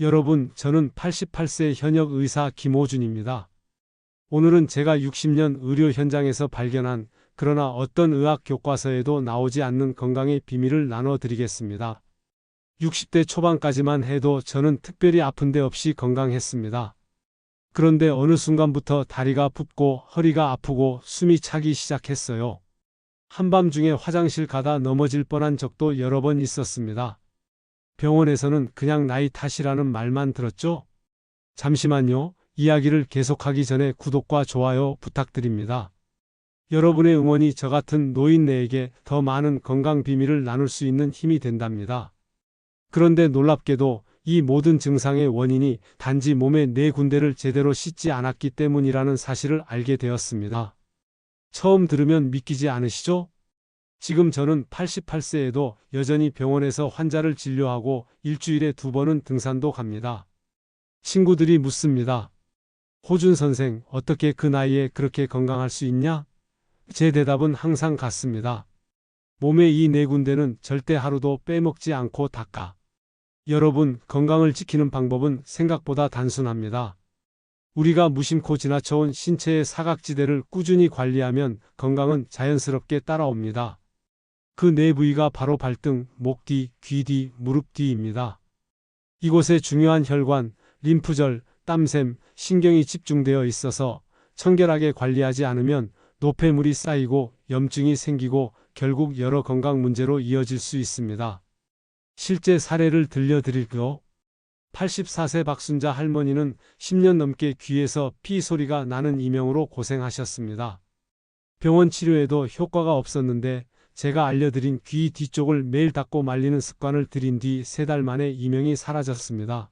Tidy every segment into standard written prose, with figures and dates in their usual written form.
여러분, 저는 88세 현역 의사 김호준입니다. 오늘은 제가 60년 의료 현장에서 발견한 그러나 어떤 의학 교과서에도 나오지 않는 건강의 비밀을 나눠드리겠습니다. 60대 초반까지만 해도 저는 특별히 아픈 데 없이 건강했습니다. 그런데 어느 순간부터 다리가 붓고 허리가 아프고 숨이 차기 시작했어요. 한밤중에 화장실 가다 넘어질 뻔한 적도 여러 번 있었습니다. 병원에서는 그냥 나이 탓이라는 말만 들었죠? 잠시만요. 이야기를 계속하기 전에 구독과 좋아요 부탁드립니다. 여러분의 응원이 저 같은 노인네에게 더 많은 건강 비밀을 나눌 수 있는 힘이 된답니다. 그런데 놀랍게도 이 모든 증상의 원인이 단지 몸의 네 군데를 제대로 씻지 않았기 때문이라는 사실을 알게 되었습니다. 처음 들으면 믿기지 않으시죠? 지금 저는 88세에도 여전히 병원에서 환자를 진료하고 일주일에 2번은 등산도 갑니다. 친구들이 묻습니다. 호준 선생, 어떻게 그 나이에 그렇게 건강할 수 있냐? 제 대답은 항상 같습니다. 몸의 이 네 군데는 절대 하루도 빼먹지 않고 닦아. 여러분, 건강을 지키는 방법은 생각보다 단순합니다. 우리가 무심코 지나쳐온 신체의 사각지대를 꾸준히 관리하면 건강은 자연스럽게 따라옵니다. 그 네 부위가 바로 발등, 목 뒤, 귀 뒤, 무릎 뒤입니다. 이곳에 중요한 혈관, 림프절, 땀샘, 신경이 집중되어 있어서 청결하게 관리하지 않으면 노폐물이 쌓이고 염증이 생기고 결국 여러 건강 문제로 이어질 수 있습니다. 실제 사례를 들려드릴게요. 84세 박순자 할머니는 10년 넘게 귀에서 피 소리가 나는 이명으로 고생하셨습니다. 병원 치료에도 효과가 없었는데 제가 알려드린 귀 뒤쪽을 매일 닦고 말리는 습관을 들인 뒤 3달 만에 이명이 사라졌습니다.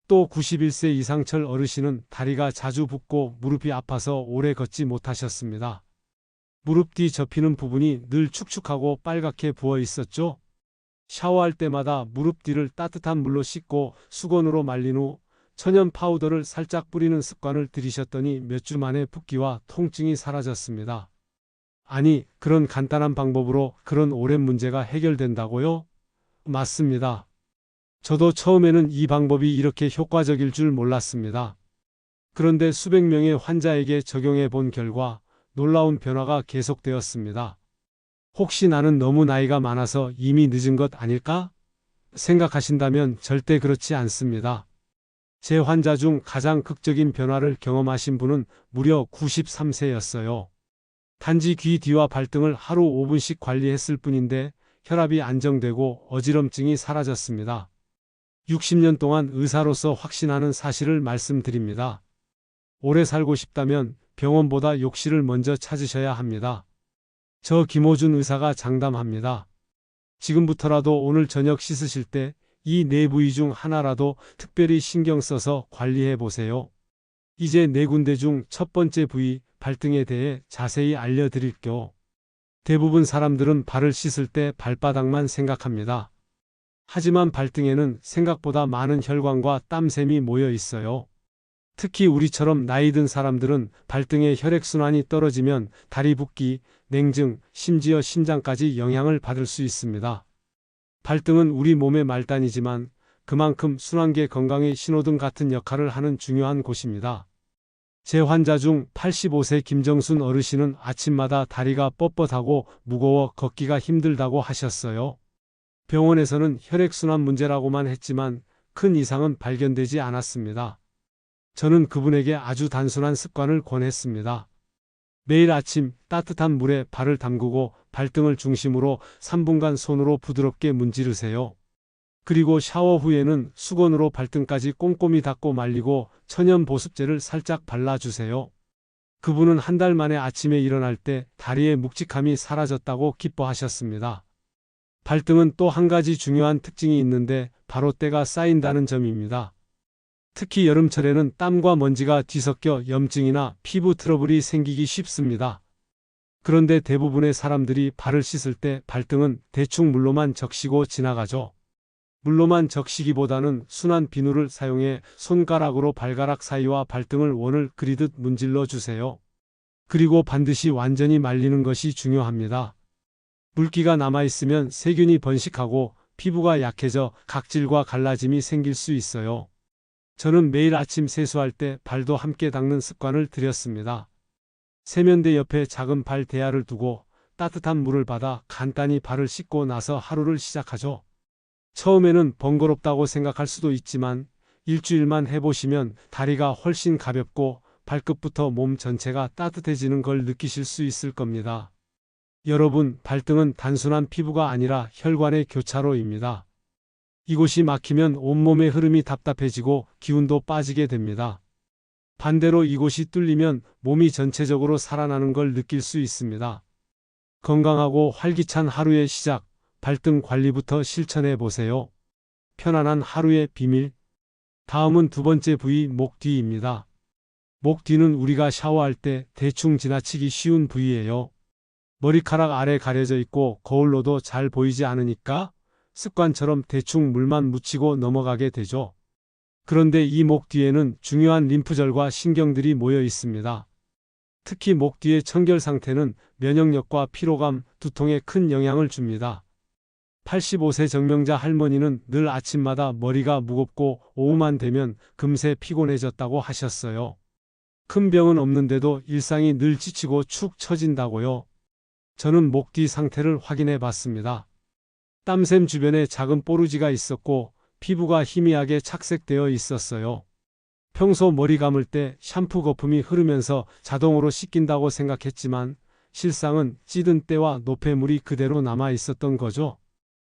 또 91세 이상철 어르신은 다리가 자주 붓고 무릎이 아파서 오래 걷지 못하셨습니다. 무릎 뒤 접히는 부분이 늘 축축하고 빨갛게 부어 있었죠. 샤워할 때마다 무릎 뒤를 따뜻한 물로 씻고 수건으로 말린 후 천연 파우더를 살짝 뿌리는 습관을 들이셨더니 몇 주 만에 붓기와 통증이 사라졌습니다. 아니, 그런 간단한 방법으로 그런 오랜 문제가 해결된다고요? 맞습니다. 저도 처음에는 이 방법이 이렇게 효과적일 줄 몰랐습니다. 그런데 수백 명의 환자에게 적용해 본 결과 놀라운 변화가 계속되었습니다. 혹시 나는 너무 나이가 많아서 이미 늦은 것 아닐까? 생각하신다면 절대 그렇지 않습니다. 제 환자 중 가장 극적인 변화를 경험하신 분은 무려 93세였어요. 단지 귀 뒤와 발등을 하루 5분씩 관리했을 뿐인데 혈압이 안정되고 어지럼증이 사라졌습니다. 60년 동안 의사로서 확신하는 사실을 말씀드립니다. 오래 살고 싶다면 병원보다 욕실을 먼저 찾으셔야 합니다. 저 김호준 의사가 장담합니다. 지금부터라도 오늘 저녁 씻으실 때 이 네 부위 중 하나라도 특별히 신경 써서 관리해 보세요. 이제 네 군데 중 첫 번째 부위, 발등에 대해 자세히 알려드릴게요. 대부분 사람들은 발을 씻을 때 발바닥만 생각합니다. 하지만 발등에는 생각보다 많은 혈관과 땀샘이 모여 있어요. 특히 우리처럼 나이 든 사람들은 발등의 혈액순환이 떨어지면 다리 붓기, 냉증, 심지어 심장까지 영향을 받을 수 있습니다. 발등은 우리 몸의 말단이지만 그만큼 순환계 건강의 신호등 같은 역할을 하는 중요한 곳입니다. 제 환자 중 85세 김정순 어르신은 아침마다 다리가 뻣뻣하고 무거워 걷기가 힘들다고 하셨어요. 병원에서는 혈액순환 문제라고만 했지만 큰 이상은 발견되지 않았습니다. 저는 그분에게 아주 단순한 습관을 권했습니다. 매일 아침 따뜻한 물에 발을 담그고 발등을 중심으로 3분간 손으로 부드럽게 문지르세요. 그리고 샤워 후에는 수건으로 발등까지 꼼꼼히 닦고 말리고 천연 보습제를 살짝 발라주세요. 그분은 한 달 만에 아침에 일어날 때 다리의 묵직함이 사라졌다고 기뻐하셨습니다. 발등은 또 한 가지 중요한 특징이 있는데 바로 때가 쌓인다는 점입니다. 특히 여름철에는 땀과 먼지가 뒤섞여 염증이나 피부 트러블이 생기기 쉽습니다. 그런데 대부분의 사람들이 발을 씻을 때 발등은 대충 물로만 적시고 지나가죠. 물로만 적시기보다는 순한 비누를 사용해 손가락으로 발가락 사이와 발등을 원을 그리듯 문질러 주세요. 그리고 반드시 완전히 말리는 것이 중요합니다. 물기가 남아있으면 세균이 번식하고 피부가 약해져 각질과 갈라짐이 생길 수 있어요. 저는 매일 아침 세수할 때 발도 함께 닦는 습관을 들였습니다. 세면대 옆에 작은 발 대야를 두고 따뜻한 물을 받아 간단히 발을 씻고 나서 하루를 시작하죠. 처음에는 번거롭다고 생각할 수도 있지만 일주일만 해보시면 다리가 훨씬 가볍고 발끝부터 몸 전체가 따뜻해지는 걸 느끼실 수 있을 겁니다. 여러분, 발등은 단순한 피부가 아니라 혈관의 교차로입니다. 이곳이 막히면 온몸의 흐름이 답답해지고 기운도 빠지게 됩니다. 반대로 이곳이 뚫리면 몸이 전체적으로 살아나는 걸 느낄 수 있습니다. 건강하고 활기찬 하루의 시작, 발등 관리부터 실천해 보세요. 편안한 하루의 비밀. 다음은 두 번째 부위, 목 뒤입니다. 목 뒤는 우리가 샤워할 때 대충 지나치기 쉬운 부위예요. 머리카락 아래 가려져 있고 거울로도 잘 보이지 않으니까 습관처럼 대충 물만 묻히고 넘어가게 되죠. 그런데 이 목 뒤에는 중요한 림프절과 신경들이 모여 있습니다. 특히 목 뒤의 청결 상태는 면역력과 피로감, 두통에 큰 영향을 줍니다. 85세 정명자 할머니는 늘 아침마다 머리가 무겁고 오후만 되면 금세 피곤해졌다고 하셨어요. 큰 병은 없는데도 일상이 늘 지치고 축 처진다고요. 저는 목 뒤 상태를 확인해 봤습니다. 땀샘 주변에 작은 뽀루지가 있었고 피부가 희미하게 착색되어 있었어요. 평소 머리 감을 때 샴푸 거품이 흐르면서 자동으로 씻긴다고 생각했지만 실상은 찌든 때와 노폐물이 그대로 남아 있었던 거죠.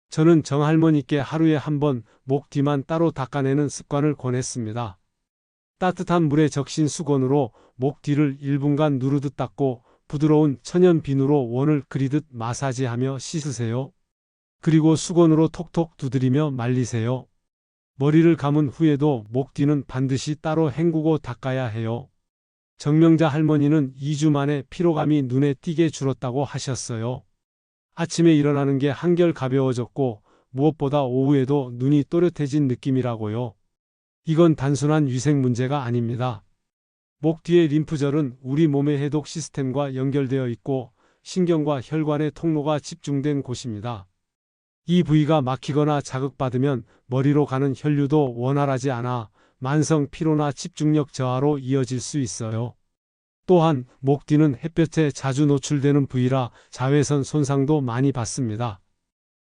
저는 정할머니께 하루에 한 번 목 뒤만 따로 닦아내는 습관을 권했습니다. 따뜻한 물에 적신 수건으로 목 뒤를 1분간 누르듯 닦고 부드러운 천연 비누로 원을 그리듯 마사지하며 씻으세요. 그리고 수건으로 톡톡 두드리며 말리세요. 머리를 감은 후에도 목 뒤는 반드시 따로 헹구고 닦아야 해요. 정명자 할머니는 2주 만에 피로감이 눈에 띄게 줄었다고 하셨어요. 아침에 일어나는 게 한결 가벼워졌고 무엇보다 오후에도 눈이 또렷해진 느낌이라고요. 이건 단순한 위생 문제가 아닙니다. 목 뒤의 림프절은 우리 몸의 해독 시스템과 연결되어 있고 신경과 혈관의 통로가 집중된 곳입니다. 이 부위가 막히거나 자극받으면 머리로 가는 혈류도 원활하지 않아 만성 피로나 집중력 저하로 이어질 수 있어요. 또한 목 뒤는 햇볕에 자주 노출되는 부위라 자외선 손상도 많이 받습니다.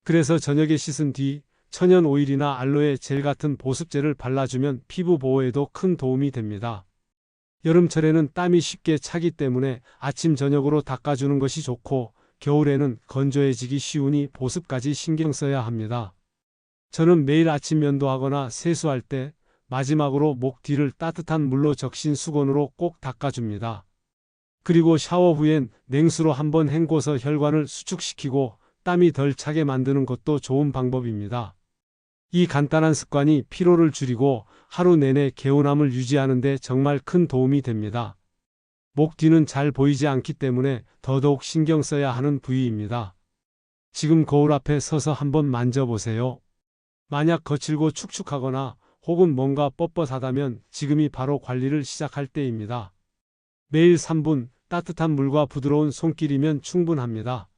그래서 저녁에 씻은 뒤 천연 오일이나 알로에 젤 같은 보습제를 발라주면 피부 보호에도 큰 도움이 됩니다. 여름철에는 땀이 쉽게 차기 때문에 아침 저녁으로 닦아주는 것이 좋고 겨울에는 건조해지기 쉬우니 보습까지 신경 써야 합니다. 저는 매일 아침 면도하거나 세수할 때 마지막으로 목 뒤를 따뜻한 물로 적신 수건으로 꼭 닦아줍니다. 그리고 샤워 후엔 냉수로 한번 헹궈서 혈관을 수축시키고 땀이 덜 차게 만드는 것도 좋은 방법입니다. 이 간단한 습관이 피로를 줄이고 하루 내내 개운함을 유지하는 데 정말 큰 도움이 됩니다. 목 뒤는 잘 보이지 않기 때문에 더더욱 신경 써야 하는 부위입니다. 지금 거울 앞에 서서 한번 만져보세요. 만약 거칠고 축축하거나 혹은 뭔가 뻣뻣하다면 지금이 바로 관리를 시작할 때입니다. 매일 3분 따뜻한 물과 부드러운 손길이면 충분합니다.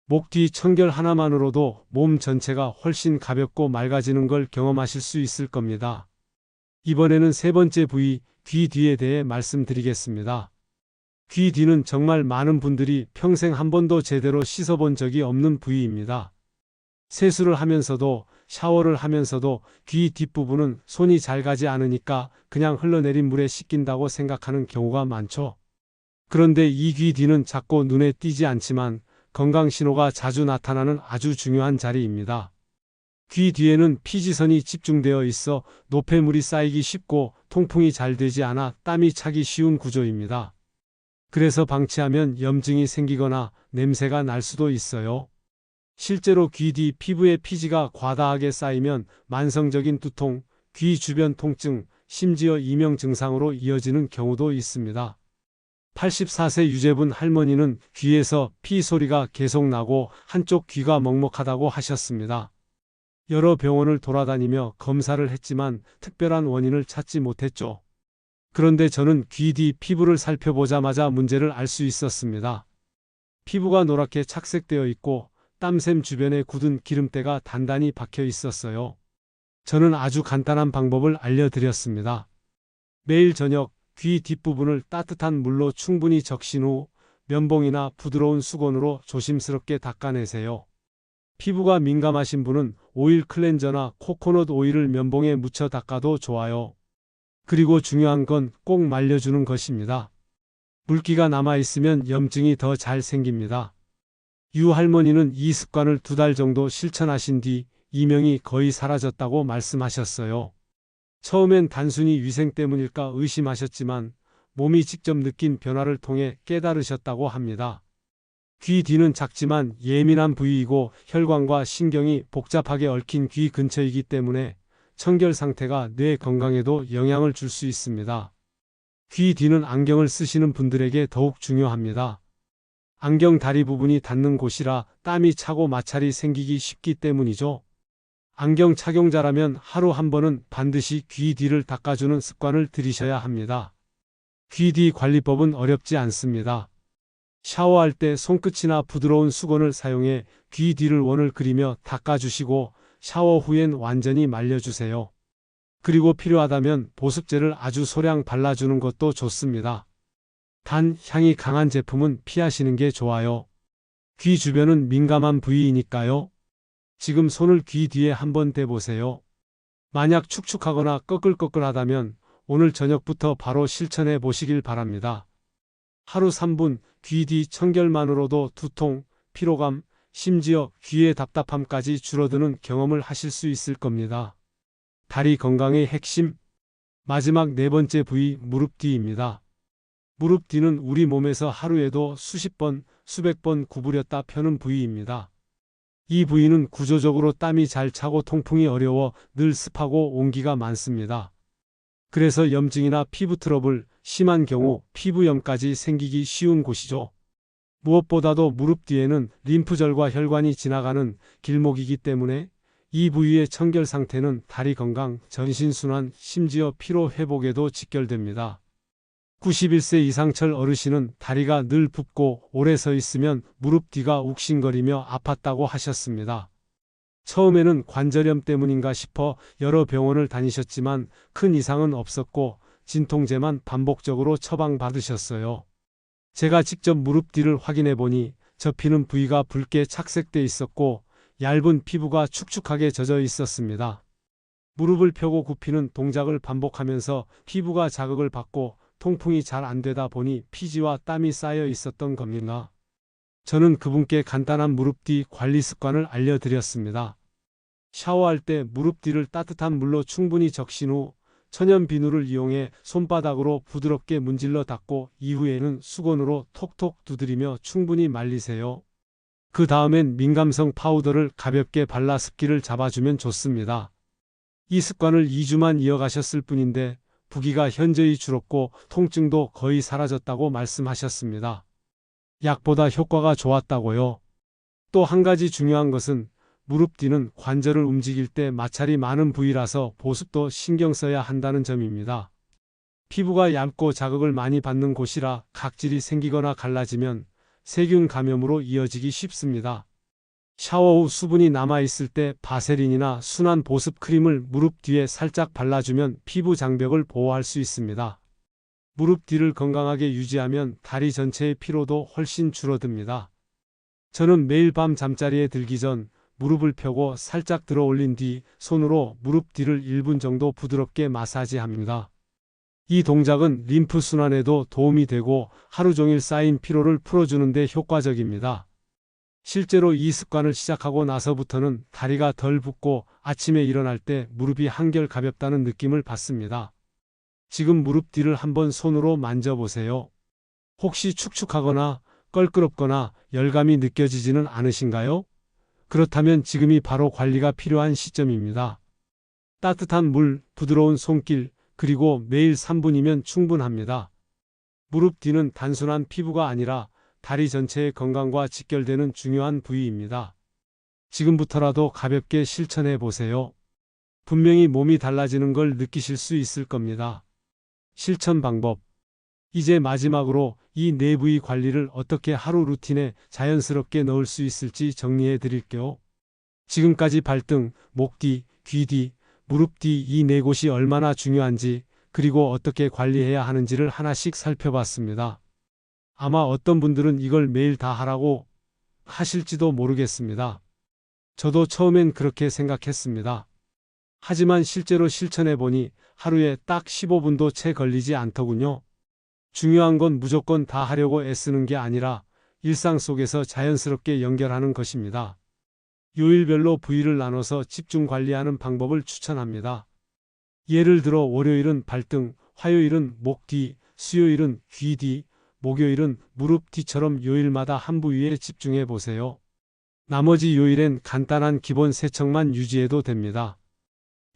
목 뒤 청결 하나만으로도 몸 전체가 훨씬 가볍고 맑아지는 걸 경험하실 수 있을 겁니다. 이번에는 세 번째 부위, 귀 뒤에 대해 말씀드리겠습니다. 귀 뒤는 정말 많은 분들이 평생 한 번도 제대로 씻어본 적이 없는 부위입니다. 세수를 하면서도 샤워를 하면서도 귀 뒷부분은 손이 잘 가지 않으니까 그냥 흘러내린 물에 씻긴다고 생각하는 경우가 많죠. 그런데 이 귀 뒤는 작고 눈에 띄지 않지만 건강 신호가 자주 나타나는 아주 중요한 자리입니다. 귀 뒤에는 피지선이 집중되어 있어 노폐물이 쌓이기 쉽고 통풍이 잘 되지 않아 땀이 차기 쉬운 구조입니다. 그래서 방치하면 염증이 생기거나 냄새가 날 수도 있어요. 실제로 귀 뒤 피부에 피지가 과다하게 쌓이면 만성적인 두통, 귀 주변 통증, 심지어 이명 증상으로 이어지는 경우도 있습니다. 84세 유재분 할머니는 귀에서 피 소리가 계속 나고 한쪽 귀가 먹먹하다고 하셨습니다. 여러 병원을 돌아다니며 검사를 했지만 특별한 원인을 찾지 못했죠. 그런데 저는 귀 뒤 피부를 살펴보자마자 문제를 알 수 있었습니다. 피부가 노랗게 착색되어 있고 땀샘 주변에 굳은 기름때가 단단히 박혀 있었어요. 저는 아주 간단한 방법을 알려드렸습니다. 매일 저녁 귀 뒷부분을 따뜻한 물로 충분히 적신 후 면봉이나 부드러운 수건으로 조심스럽게 닦아내세요. 피부가 민감하신 분은 오일 클렌저나 코코넛 오일을 면봉에 묻혀 닦아도 좋아요. 그리고 중요한 건 꼭 말려주는 것입니다. 물기가 남아있으면 염증이 더 잘 생깁니다. 유 할머니는 이 습관을 2달 정도 실천하신 뒤 이명이 거의 사라졌다고 말씀하셨어요. 처음엔 단순히 위생 때문일까 의심하셨지만 몸이 직접 느낀 변화를 통해 깨달으셨다고 합니다. 귀 뒤는 작지만 예민한 부위이고 혈관과 신경이 복잡하게 얽힌 귀 근처이기 때문에 청결 상태가 뇌 건강에도 영향을 줄 수 있습니다. 귀 뒤는 안경을 쓰시는 분들에게 더욱 중요합니다. 안경 다리 부분이 닿는 곳이라 땀이 차고 마찰이 생기기 쉽기 때문이죠. 안경 착용자라면 하루 한 번은 반드시 귀 뒤를 닦아주는 습관을 들이셔야 합니다. 귀 뒤 관리법은 어렵지 않습니다. 샤워할 때 손끝이나 부드러운 수건을 사용해 귀 뒤를 원을 그리며 닦아주시고 샤워 후엔 완전히 말려주세요. 그리고 필요하다면 보습제를 아주 소량 발라주는 것도 좋습니다. 단 향이 강한 제품은 피하시는 게 좋아요. 귀 주변은 민감한 부위이니까요. 지금 손을 귀 뒤에 한번 대보세요. 만약 축축하거나 꺼끌꺼끌하다면 오늘 저녁부터 바로 실천해 보시길 바랍니다. 하루 3분 귀 뒤 청결만으로도 두통, 피로감, 심지어 귀의 답답함까지 줄어드는 경험을 하실 수 있을 겁니다. 다리 건강의 핵심, 마지막 4번째 부위 무릎 뒤입니다. 무릎 뒤는 우리 몸에서 하루에도 수십 번, 수백 번 구부렸다 펴는 부위입니다. 이 부위는 구조적으로 땀이 잘 차고 통풍이 어려워 늘 습하고 온기가 많습니다. 그래서 염증이나 피부 트러블, 심한 경우 피부염까지 생기기 쉬운 곳이죠. 무엇보다도 무릎 뒤에는 림프절과 혈관이 지나가는 길목이기 때문에 이 부위의 청결 상태는 다리 건강, 전신순환, 심지어 피로 회복에도 직결됩니다. 91세 이상철 어르신은 다리가 늘 붓고 오래 서 있으면 무릎 뒤가 욱신거리며 아팠다고 하셨습니다. 처음에는 관절염 때문인가 싶어 여러 병원을 다니셨지만 큰 이상은 없었고 진통제만 반복적으로 처방받으셨어요. 제가 직접 무릎 뒤를 확인해 보니 접히는 부위가 붉게 착색돼 있었고 얇은 피부가 축축하게 젖어 있었습니다. 무릎을 펴고 굽히는 동작을 반복하면서 피부가 자극을 받고 통풍이 잘 안 되다 보니 피지와 땀이 쌓여 있었던 겁니다. 저는 그분께 간단한 무릎 뒤 관리 습관을 알려드렸습니다. 샤워할 때 무릎 뒤를 따뜻한 물로 충분히 적신 후 천연 비누를 이용해 손바닥으로 부드럽게 문질러 닦고 이후에는 수건으로 톡톡 두드리며 충분히 말리세요. 그 다음엔 민감성 파우더를 가볍게 발라 습기를 잡아주면 좋습니다. 이 습관을 2주만 이어가셨을 뿐인데 부기가 현저히 줄었고 통증도 거의 사라졌다고 말씀하셨습니다. 약보다 효과가 좋았다고요. 또 한 가지 중요한 것은 무릎 뒤는 관절을 움직일 때 마찰이 많은 부위라서 보습도 신경 써야 한다는 점입니다. 피부가 얇고 자극을 많이 받는 곳이라 각질이 생기거나 갈라지면 세균 감염으로 이어지기 쉽습니다. 샤워 후 수분이 남아있을 때 바세린이나 순한 보습 크림을 무릎 뒤에 살짝 발라주면 피부 장벽을 보호할 수 있습니다. 무릎 뒤를 건강하게 유지하면 다리 전체의 피로도 훨씬 줄어듭니다. 저는 매일 밤 잠자리에 들기 전 무릎을 펴고 살짝 들어 올린 뒤 손으로 무릎 뒤를 1분 정도 부드럽게 마사지합니다. 이 동작은 림프 순환에도 도움이 되고 하루 종일 쌓인 피로를 풀어주는 데 효과적입니다. 실제로 이 습관을 시작하고 나서부터는 다리가 덜 붓고 아침에 일어날 때 무릎이 한결 가볍다는 느낌을 받습니다. 지금 무릎 뒤를 한번 손으로 만져보세요. 혹시 축축하거나 껄끄럽거나 열감이 느껴지지는 않으신가요? 그렇다면 지금이 바로 관리가 필요한 시점입니다. 따뜻한 물, 부드러운 손길, 그리고 매일 3분이면 충분합니다. 무릎 뒤는 단순한 피부가 아니라 다리 전체의 건강과 직결되는 중요한 부위입니다. 지금부터라도 가볍게 실천해 보세요. 분명히 몸이 달라지는 걸 느끼실 수 있을 겁니다. 실천 방법. 이제 마지막으로 이 네 부위 관리를 어떻게 하루 루틴에 자연스럽게 넣을 수 있을지 정리해 드릴게요. 지금까지 발등, 목 뒤, 귀 뒤, 무릎 뒤 이 네 곳이 얼마나 중요한지, 그리고 어떻게 관리해야 하는지를 하나씩 살펴봤습니다. 아마 어떤 분들은 이걸 매일 다 하라고 하실지도 모르겠습니다. 저도 처음엔 그렇게 생각했습니다. 하지만 실제로 실천해 보니 하루에 딱 15분도 채 걸리지 않더군요. 중요한 건 무조건 다 하려고 애쓰는 게 아니라 일상 속에서 자연스럽게 연결하는 것입니다. 요일별로 부위를 나눠서 집중 관리하는 방법을 추천합니다. 예를 들어 월요일은 발등, 화요일은 목 뒤, 수요일은 귀 뒤, 목요일은 무릎 뒤처럼 요일마다 한 부위에 집중해 보세요. 나머지 요일엔 간단한 기본 세척만 유지해도 됩니다.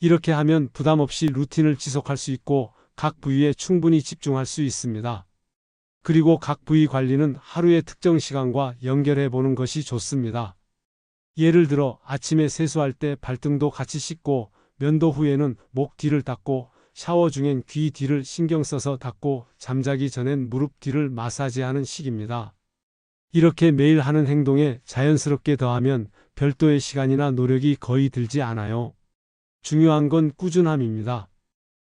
이렇게 하면 부담 없이 루틴을 지속할 수 있고 각 부위에 충분히 집중할 수 있습니다. 그리고 각 부위 관리는 하루의 특정 시간과 연결해 보는 것이 좋습니다. 예를 들어 아침에 세수할 때 발등도 같이 씻고, 면도 후에는 목 뒤를 닦고, 샤워 중엔 귀 뒤를 신경 써서 닦고, 잠자기 전엔 무릎 뒤를 마사지하는 식입니다. 이렇게 매일 하는 행동에 자연스럽게 더하면 별도의 시간이나 노력이 거의 들지 않아요. 중요한 건 꾸준함입니다.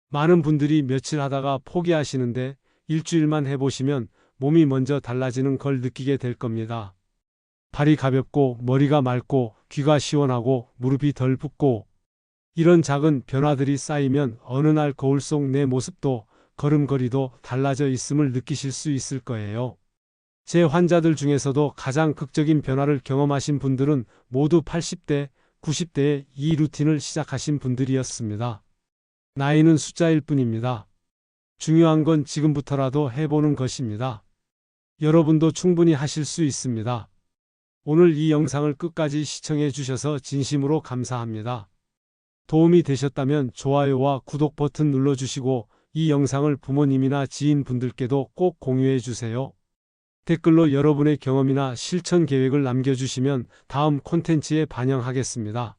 많은 분들이 며칠 하다가 포기하시는데 일주일만 해보시면 몸이 먼저 달라지는 걸 느끼게 될 겁니다. 발이 가볍고 머리가 맑고 귀가 시원하고 무릎이 덜 붓고, 이런 작은 변화들이 쌓이면 어느 날 거울 속 내 모습도 걸음걸이도 달라져 있음을 느끼실 수 있을 거예요. 제 환자들 중에서도 가장 극적인 변화를 경험하신 분들은 모두 80대, 90대에 이 루틴을 시작하신 분들이었습니다. 나이는 숫자일 뿐입니다. 중요한 건 지금부터라도 해보는 것입니다. 여러분도 충분히 하실 수 있습니다. 오늘 이 영상을 끝까지 시청해 주셔서 진심으로 감사합니다. 도움이 되셨다면 좋아요와 구독 버튼 눌러주시고 이 영상을 부모님이나 지인분들께도 꼭 공유해 주세요. 댓글로 여러분의 경험이나 실천 계획을 남겨주시면 다음 콘텐츠에 반영하겠습니다.